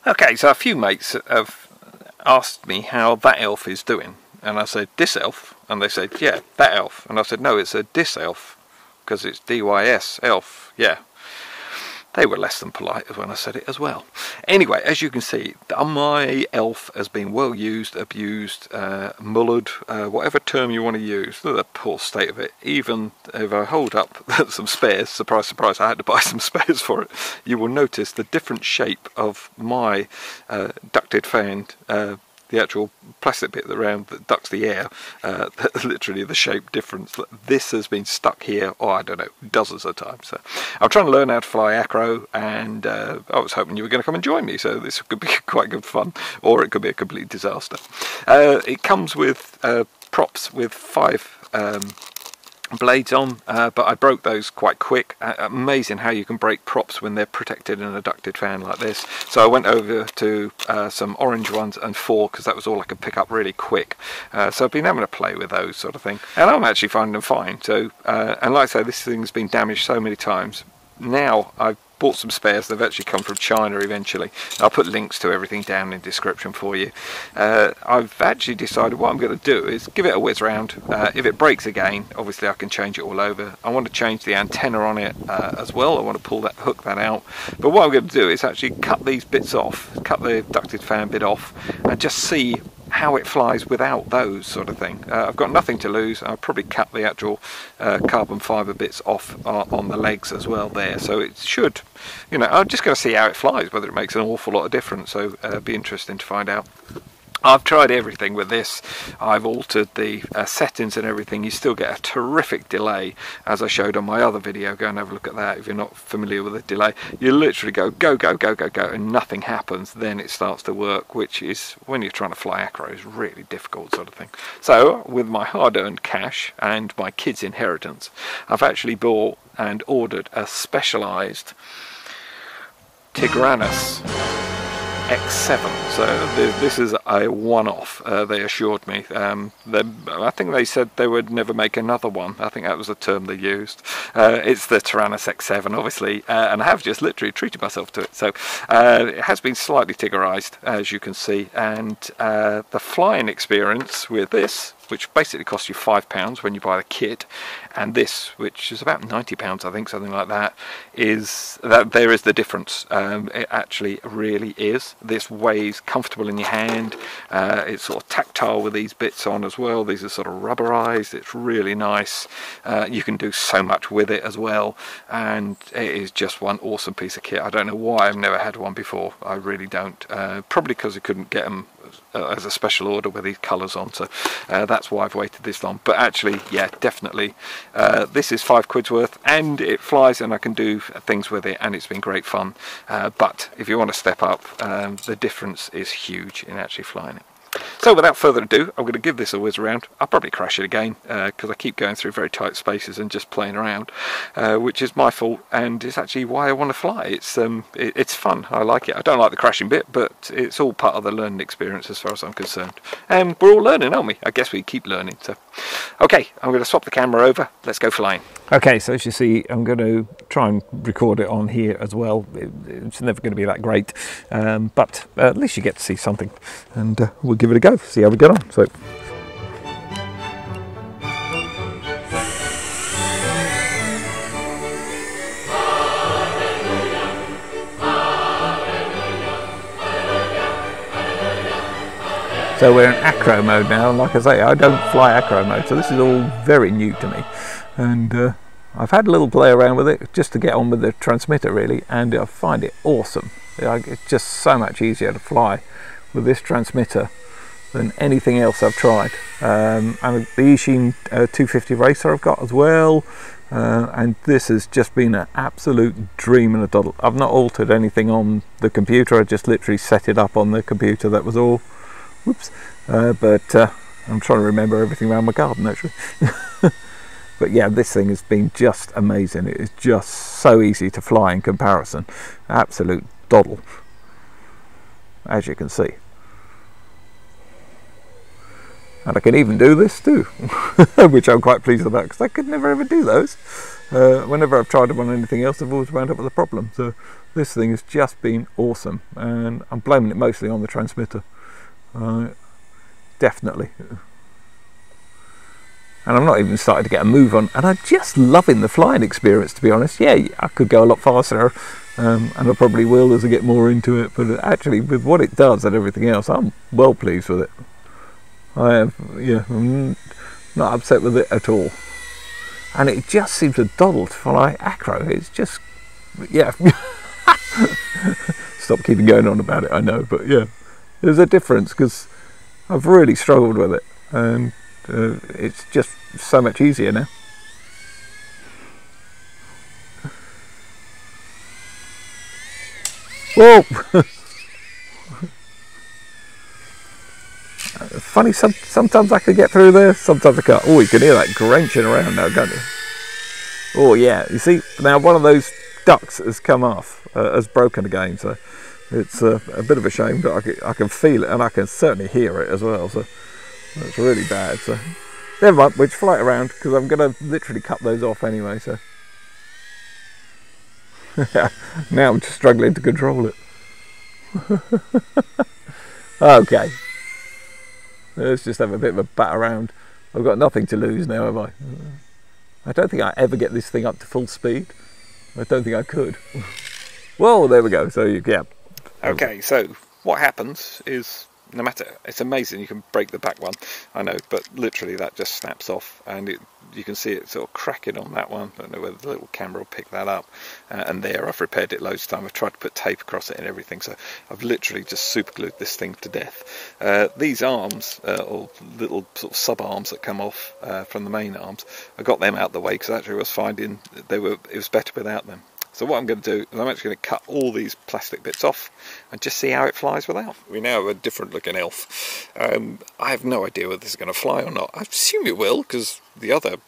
Okay, so a few mates have asked me how that elf is doing, and I said, this elf? And they said, yeah, that elf. And I said, no, it's a dis elf, because it's DYS ELF, yeah. They were less than polite when I said it as well. Anyway, as you can see, my elf has been well used, abused, mullered, whatever term you want to use. Look at the poor state of it. Even if I hold up some spares, surprise, surprise, I had to buy some spares for it, you will notice the different shape of my ducted fan, the actual plastic bit around that ducts the air, literally the shape difference. This has been stuck here, I don't know, dozens of times. So I'm trying to learn how to fly Acro, and I was hoping you were going to come and join me, so this could be quite good fun, or it could be a complete disaster. It comes with props with 5 blades on, but I broke those quite quick. Amazing how you can break props when they're protected in a ducted fan like this. So I went over to some orange ones and 4, because that was all I could pick up really quick. So I've been having to play with those sort of thing, and I'm actually finding them fine. So and like I say, this thing's been damaged so many times. Now I've bought some spares. They've actually come from China eventually. I'll put links to everything down in the description for you. I've actually decided what I'm going to do is give it a whiz round. If it breaks again, obviously I can change it all over. I want to change the antenna on it as well. I want to hook that out. But what I'm going to do is actually cut these bits off, cut the ducted fan bit off, and just see how it flies without those sort of thing. I've got nothing to lose. I'll probably cut the actual carbon fibre bits off on the legs as well there, so it should, you know, I'm just going to see how it flies, whether it makes an awful lot of difference, so it'll be interesting to find out. I've tried everything with this. I've altered the settings and everything. You still get a terrific delay, as I showed on my other video. Go and have a look at that if you're not familiar with the delay. You literally go, go, go, go, go, go, and nothing happens. Then it starts to work, which is, when you're trying to fly Acro, is really difficult sort of thing. So, with my hard-earned cash and my kids' inheritance, I've actually bought and ordered a specialised Tyrannus X7, so this is a one-off, they assured me. I think they said they would never make another one. I think that was the term they used. It's the Tyrannus X7 obviously, and I have just literally treated myself to it. So it has been slightly Tiggerized, as you can see, and the flying experience with this, which basically costs you £5 when you buy the kit, and this, which is about £90 I think, something like that, is that there is the difference. It actually really is. This weighs comfortable in your hand. It's sort of tactile with these bits on as well. These are sort of rubberized. It's really nice. You can do so much with it as well, and it is just one awesome piece of kit. I don't know why I've never had one before. I really don't. Probably because I couldn't get them as a special order with these colours on, so that's why I've waited this long. But actually, yeah, definitely this is £5 worth, and it flies, and I can do things with it, and it's been great fun. But if you want to step up, the difference is huge in actually flying it. So without further ado, I'm going to give this a whiz around. I'll probably crash it again because I keep going through very tight spaces and just playing around, which is my fault, and it's actually why I want to fly. It's fun. I like it. I don't like the crashing bit, but it's all part of the learning experience as far as I'm concerned. And we're all learning, aren't we? I guess we keep learning. So, okay, I'm going to swap the camera over. Let's go flying. Okay, so as you see, I'm going to try and record it on here as well. It's never going to be that great, but at least you get to see something, and we'll give it a go, see how we get on. So we're in Acro mode now, and like I say, I don't fly Acro mode, so this is all very new to me, and I've had a little play around with it just to get on with the transmitter really, and I find it awesome. It's just so much easier to fly with this transmitter than anything else I've tried. And the Eachine 250 Racer I've got as well, and this has just been an absolute dream and a doddle. I've not altered anything on the computer, I just literally set it up on the computer, that was all. Whoops. But I'm trying to remember everything around my garden actually. But yeah, this thing has been just amazing. It is just so easy to fly in comparison. Absolute doddle, as you can see. And I can even do this too, which I'm quite pleased about, because I could never ever do those. Whenever I've tried them on anything else, I've always wound up with a problem. So this thing has just been awesome, and I'm blaming it mostly on the transmitter. Definitely. And I'm not even starting to get a move on, and I'm just loving the flying experience, to be honest. Yeah, I could go a lot faster, and I probably will as I get more into it, but actually with what it does and everything else, I'm well pleased with it. I'm not upset with it at all. And it just seems to doddle to fly Acro. It's just, yeah. Stop keeping going on about it, I know, but yeah. There's a difference, because I've really struggled with it, and it's just so much easier now. Whoa! Funny, sometimes I can get through there, sometimes I can't. Oh, you can hear that granching around now, can't you? Oh yeah, you see, now one of those ducts has come off, has broken again, so it's a bit of a shame, but I can feel it, and I can certainly hear it as well, so that's really bad. So never mind, we'll just fly it around, because I'm going to literally cut those off anyway, so now I'm just struggling to control it. Okay, let's just have a bit of a bat around. I've got nothing to lose now, have I? I don't think I ever get this thing up to full speed. I don't think I could. Well, there we go. So yeah. Okay, so what happens is, no matter, it's amazing, you can break the back one, I know, but literally that just snaps off, and you can see it sort of cracking on that one. I don't know whether the little camera will pick that up. And there, I've repaired it loads of time. I've tried to put tape across it and everything, so I've literally just super glued this thing to death. These arms, or little sort of sub arms that come off from the main arms, I got them out the way, because actually I was finding it was better without them. So what I'm going to do is I'm actually going to cut all these plastic bits off and just see how it flies without. We now have a different looking ELF. I have no idea whether this is going to fly or not. I assume it will, because the other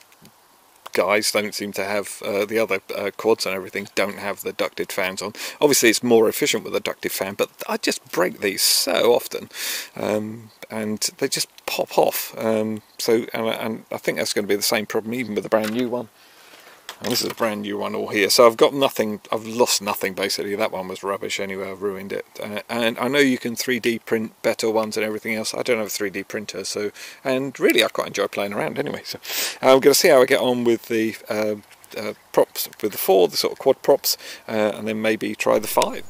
guys don't seem to have, the other quads and everything don't have the ducted fans on. Obviously it's more efficient with a ducted fan, but I just break these so often, and they just pop off. And I think that's going to be the same problem even with the brand new one. And this is a brand new one all here, so I've got nothing, I've lost nothing basically. That one was rubbish anyway, I've ruined it. And I know you can 3D print better ones and everything else. I don't have a 3D printer, so, and really I quite enjoy playing around anyway. So I'm going to see how I get on with the props, with the 4, the sort of quad props, and then maybe try the 5.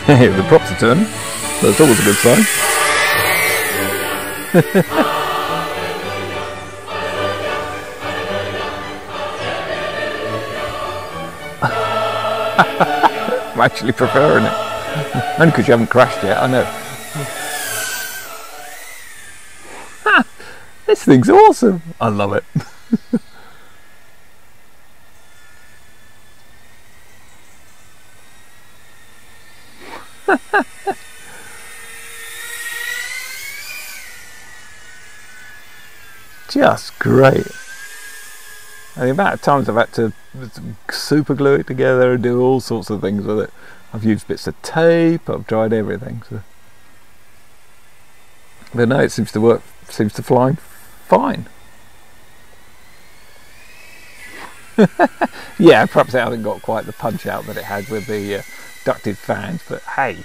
Hey, the props are turning. That's always a good sign. I'm actually preferring it. Only because you haven't crashed yet, I know. This thing's awesome. I love it. Just great. And the amount of times I've had to super glue it together and do all sorts of things with it. I've used bits of tape, I've tried everything. So. But no, it seems to work, seems to fly fine. Yeah, perhaps it hasn't got quite the punch out that it had with the ducted fans, but hey,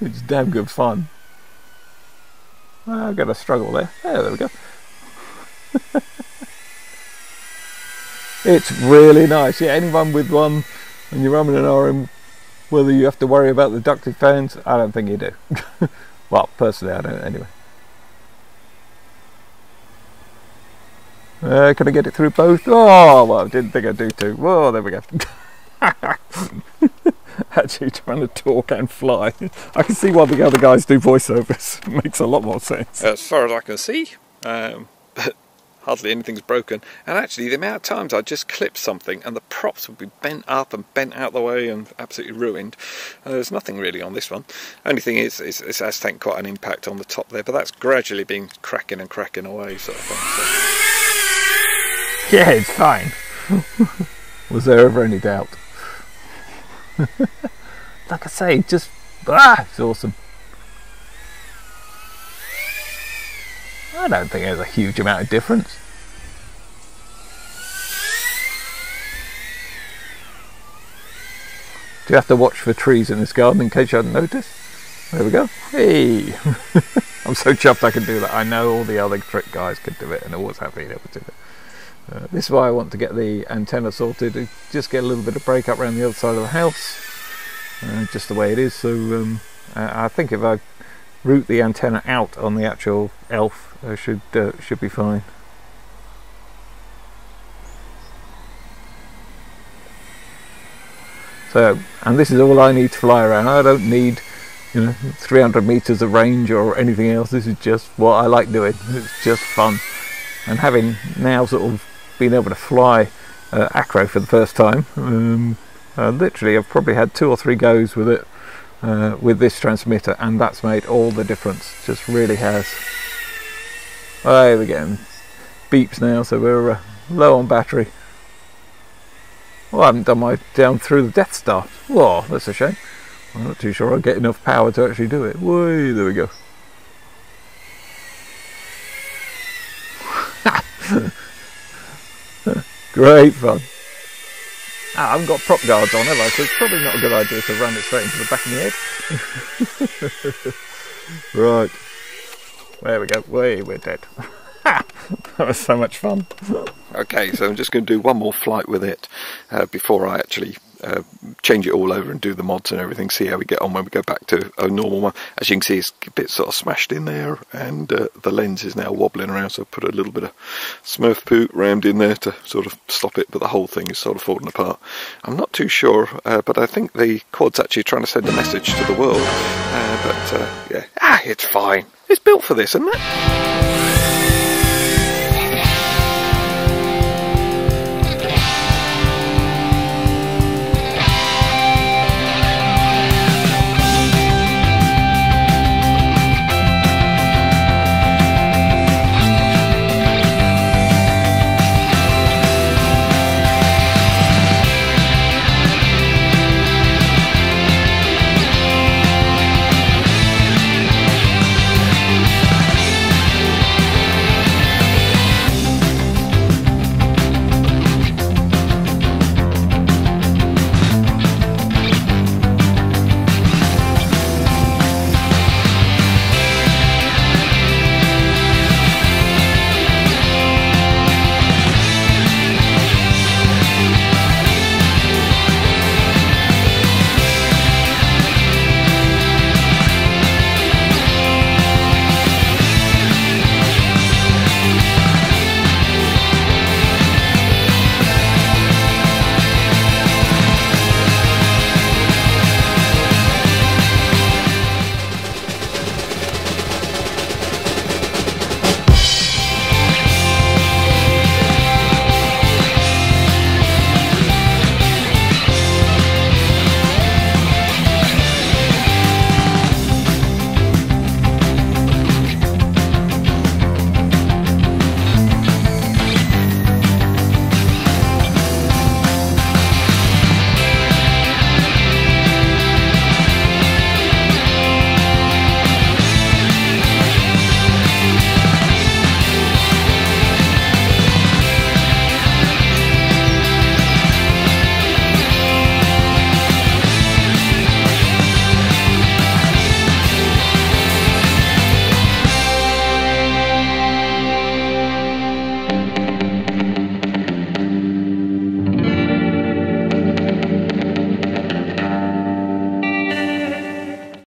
it's damn good fun. Well, I've got a struggle there. There we go. It's really nice. Yeah, anyone with one and you're running an RM, whether you have to worry about the ducted fans, I don't think you do. Well, personally I don't anyway. Can I get it through both? Oh, well, I didn't think I'd do two. Whoa, there we go. Actually trying to talk and fly. I can see why the other guys do voiceovers. It makes a lot more sense. As far as I can see, hardly anything's broken, and actually the amount of times I just clip something and the props would be bent up and bent out the way and absolutely ruined. There's nothing really on this one. Only thing is it has taken quite an impact on the top there, but that's gradually been cracking and cracking away sort of thing. So. Yeah, it's fine. Was there ever any doubt? Like I say, just It's awesome. I don't think there's a huge amount of difference. Do you have to watch for trees in this garden in case you hadn't noticed? There we go. Hey! I'm so chuffed I can do that. I know all the other trick guys could do it and always have been able to do it. This is why I want to get the antenna sorted. Just get a little bit of break up around the other side of the house. Just the way it is. So I think if I route the antenna out on the actual ELF, should be fine. So, and this is all I need to fly around. I don't need, 300 meters of range or anything else. This is just what I like doing. It's just fun. And having now sort of been able to fly Acro for the first time, literally I've probably had 2 or 3 goes with it, with this transmitter, and that's made all the difference. Just really has. Oh, we're getting beeps now, so we're low on battery. Well, I haven't done my down through the Death Star. Whoa, that's a shame. I'm not too sure I'll get enough power to actually do it. Whee, there we go. Great fun. I haven't got prop guards on, have I? So it's probably not a good idea to run it straight into the back of the head. Right. There we go. Whee, we're dead. That was so much fun. Okay, so I'm just going to do one more flight with it before I actually change it all over and do the mods and everything, see how we get on when we go back to a normal one. As you can see, it's a bit sort of smashed in there, and the lens is now wobbling around, so I put a little bit of Smurf poo rammed in there to sort of stop it, but the whole thing is sort of falling apart. I'm not too sure, but I think the quad's actually trying to send a message to the world, yeah, it's fine. It's built for this, isn't it?